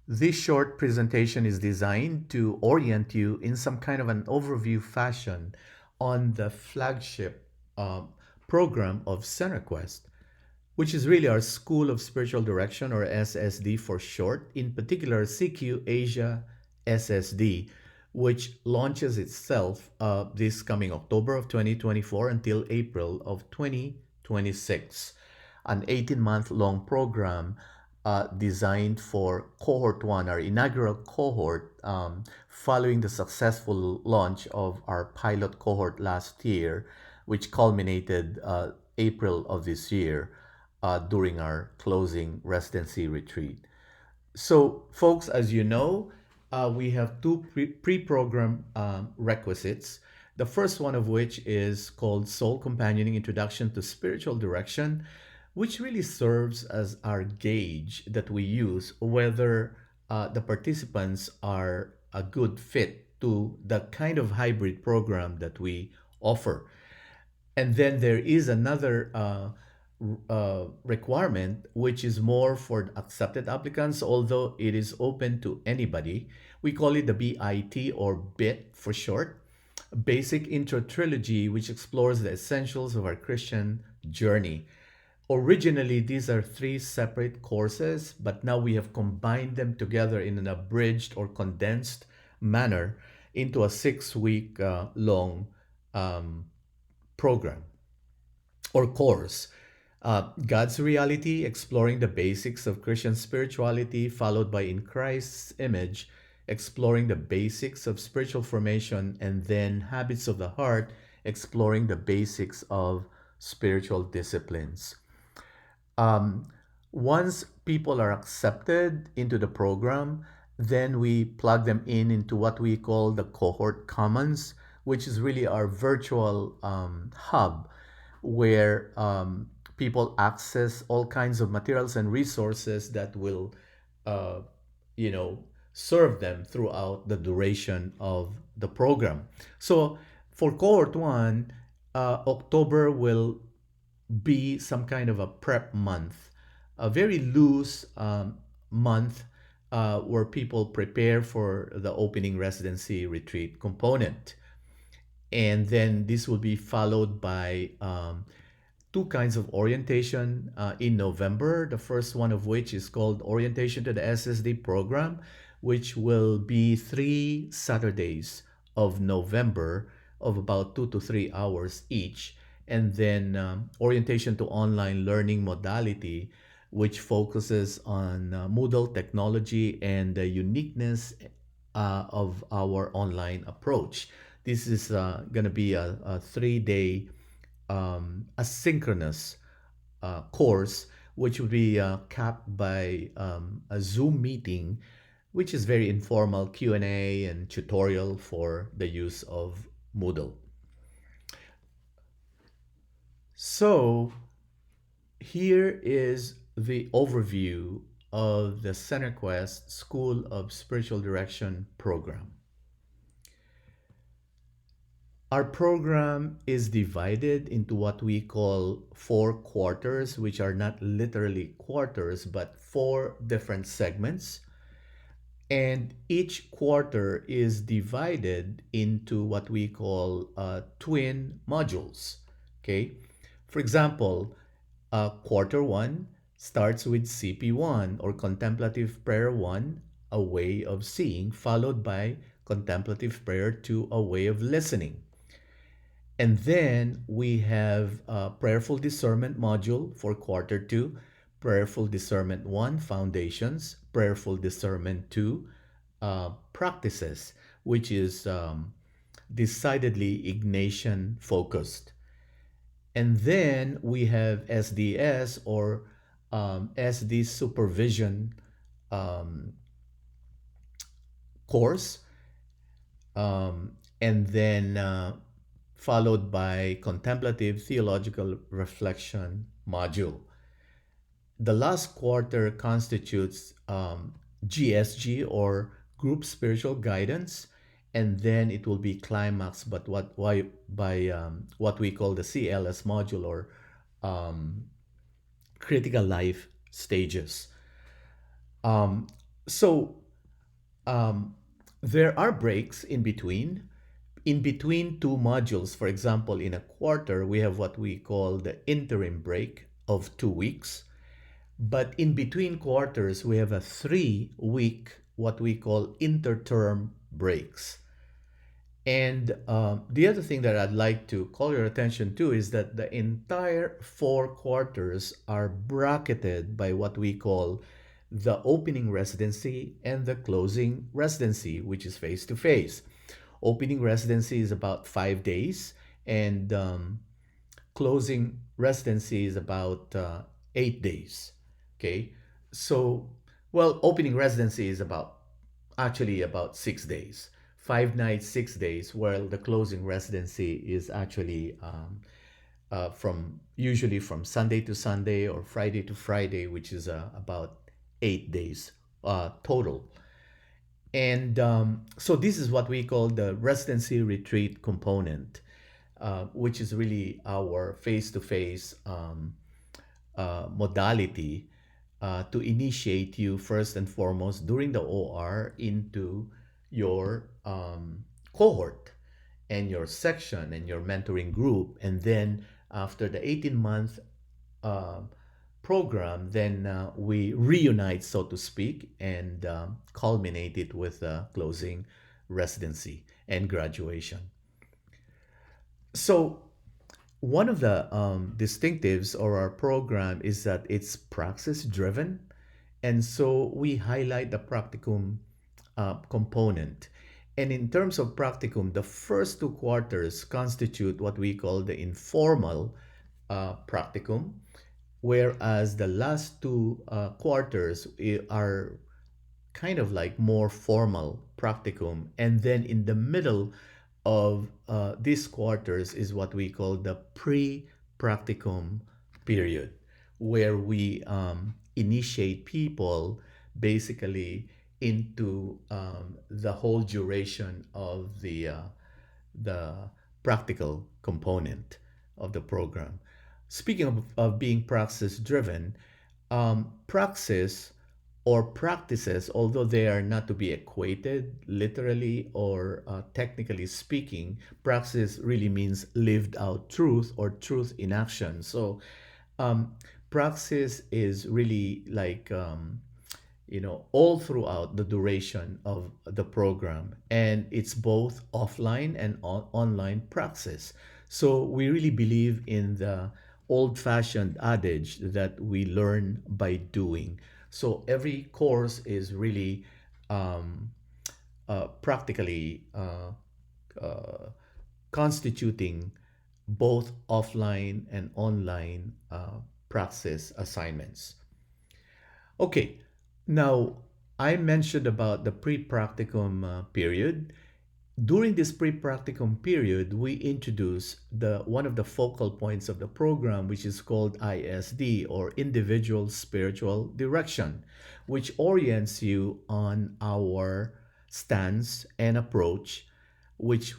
This short presentation is designed to orient you in some kind of an overview fashion on the flagship um, program of CenterQuest, which is really our School of Spiritual Direction, or SSD for short, in particular CQ Asia SSD, which launches itself this coming October of 2024 until April of 2026, an 18-month long program designed for cohort one, our inaugural cohort, following the successful launch of our pilot cohort last year, which culminated April of this year during our closing residency retreat. So, folks, as you know, we have two pre-program requisites. The first one of which is called Soul Companioning Introduction to Spiritual Direction, which really serves as our gauge that we use whether the participants are a good fit to the kind of hybrid program that we offer. And then there is another requirement, which is more for accepted applicants, although it is open to anybody. We call it the BIT, or BIT for short, Basic Intro Trilogy, which explores the essentials of our Christian journey. Originally, these are three separate courses, but now we have combined them together in an abridged or condensed manner into a 6 week long um, program or course. God's Reality, exploring the basics of Christian spirituality, followed by In Christ's Image, exploring the basics of spiritual formation, and then Habits of the Heart, exploring the basics of spiritual disciplines. Um, Once people are accepted into the program, then we plug them in into what we call the Cohort Commons, which is really our virtual hub where people access all kinds of materials and resources that will, uh, you know, serve them throughout the duration of the program. So for cohort one, October will be some kind of a prep month, a very loose month where people prepare for the opening residency retreat component. And then this will be followed by two kinds of orientation in November. The first one of which is called Orientation to the SSD Program, which will be 3 Saturdays of November of about 2 to 3 hours each. And then Orientation to Online Learning Modality, which focuses on Moodle technology and the uniqueness of our online approach. This is going to be a 3 day asynchronous course, which will be capped by a Zoom meeting, which is very informal Q&A and tutorial for the use of Moodle. So here is the overview of the CenterQuest School of Spiritual Direction program. Our program is divided into what we call 4 quarters, which are not literally quarters, but 4 different segments. And each quarter is divided into what we call twin modules. Okay. For example, quarter one starts with CP1, or Contemplative Prayer 1, a way of seeing, followed by Contemplative Prayer 2, a way of listening. And then we have a Prayerful Discernment module for quarter two, Prayerful Discernment 1, Foundations, Prayerful Discernment 2, Practices, which is decidedly Ignatian focused. And then we have SDS, or SD Supervision um, course, and then followed by Contemplative Theological Reflection module. The last quarter constitutes GSG, or Group Spiritual Guidance, and then it will be climaxed, but what we call the CLS module, or um, Critical Life Stages. So um, there are breaks in between. In between two modules, for example, in a quarter, we have what we call the interim break of 2 weeks. But in between quarters, we have a 3 week, what we call interterm breaks. And the other thing that I'd like to call your attention to is that the entire 4 quarters are bracketed by what we call the opening residency and the closing residency, which is face to face. Opening residency is about 5 days, and closing residency is about 8 days. Okay, so well, opening residency is about 6 days, 5 nights, 6 days, while the closing residency is actually from usually from Sunday to Sunday or Friday to Friday, which is about 8 days total. And so this is what we call the residency retreat component, which is really our face-to-face modality to initiate you first and foremost during the OR into your cohort and your section and your mentoring group. And then after the 18-month uh, program, then we reunite, so to speak, and culminate it with closing residency and graduation. So one of the distinctives of our program is that it's praxis driven. And so we highlight the practicum component. And in terms of practicum, the first 2 quarters constitute what we call the informal practicum, whereas the last two quarters are kind of like more formal practicum. And then in the middle of these quarters is what we call the pre-practicum period, where we initiate people basically into the whole duration of the practical component of the program. Speaking of being praxis driven, praxis or practices, although they are not to be equated literally or technically speaking, praxis really means lived out truth or truth in action. So, um, praxis is really like all throughout the duration of the program, and it's both offline and online praxis. So we really believe in the old-fashioned adage that we learn by doing. So every course is really um, practically constituting both offline and online praxis assignments. Okay, now I mentioned about the pre-practicum period. During this pre-practicum period, we introduce the one of the focal points of the program, which is called ISD, or Individual Spiritual Direction, which orients you on our stance and approach, which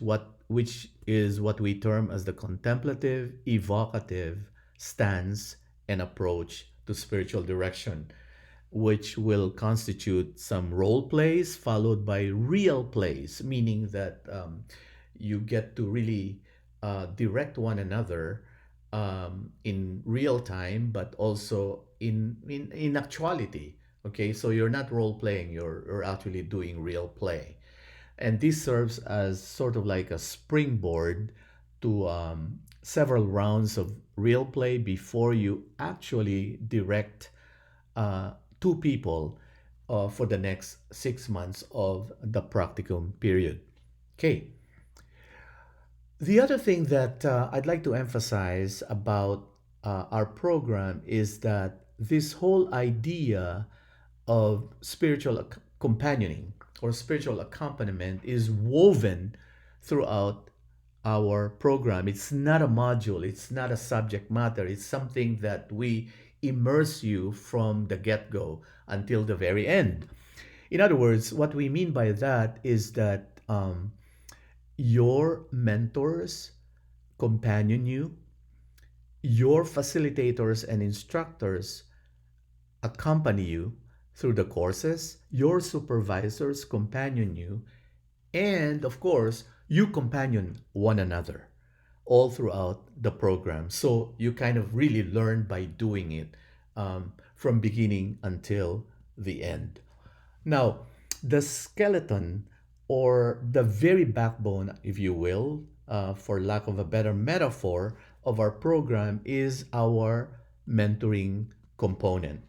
is what we term as the contemplative, evocative stance and approach to spiritual direction, which will constitute some role plays followed by real plays, meaning that you get to really direct one another in real time, but also in actuality. Okay, so you're not role playing, you're actually doing real play. And this serves as sort of like a springboard to several rounds of real play before you actually direct uh, two people for the next 6 months of the practicum period. Okay. The other thing that I'd like to emphasize about our program is that this whole idea of spiritual companioning or spiritual accompaniment is woven throughout our program. It's not a module, it's not a subject matter, it's something that we immerse you from the get go until the very end. In other words, what we mean by that is that your mentors companion you, your facilitators and instructors accompany you Through the courses, your supervisors companion you, and of course, you companion one another all throughout the program. So you kind of really learn by doing it from beginning until the end. Now, the skeleton or the very backbone, if you will, for lack of a better metaphor, of our program is our mentoring component.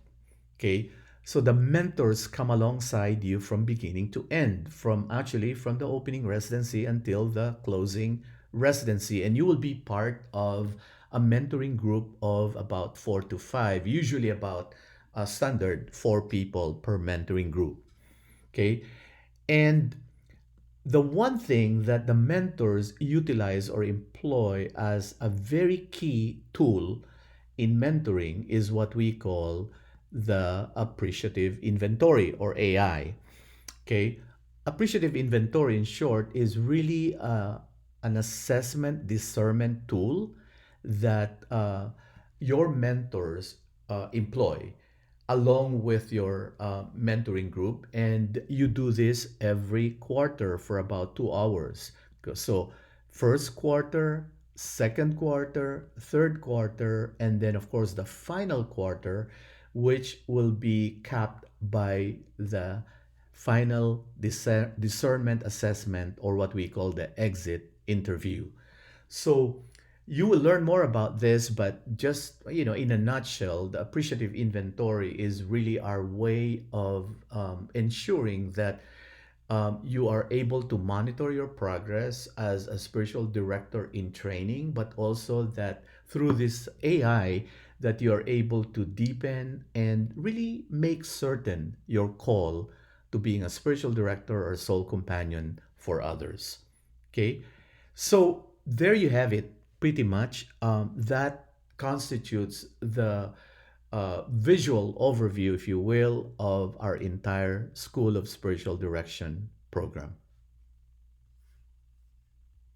Okay, so the mentors come alongside you from beginning to end, from the opening residency until the closing residency, and you will be part of a mentoring group of about 4 to 5, usually about a standard 4 people per mentoring group. Okay, and the one thing that the mentors utilize or employ as a very key tool in mentoring is what we call the appreciative inventory or AI. Okay, appreciative inventory in short is really an assessment discernment tool that your mentors employ along with your mentoring group, and you do this every quarter for about 2 hours. So first quarter, second quarter, third quarter, and then of course the final quarter, which will be capped by the final discernment assessment, or what we call the exit interview. So you will learn more about this, but just in a nutshell, the appreciative inventory is really our way of ensuring that you are able to monitor your progress as a spiritual director in training, but also that through this AI that you are able to deepen and really make certain your call to being a spiritual director or soul companion for others. Okay, so there you have it, pretty much. That constitutes the visual overview, if you will, of our entire School of Spiritual Direction program.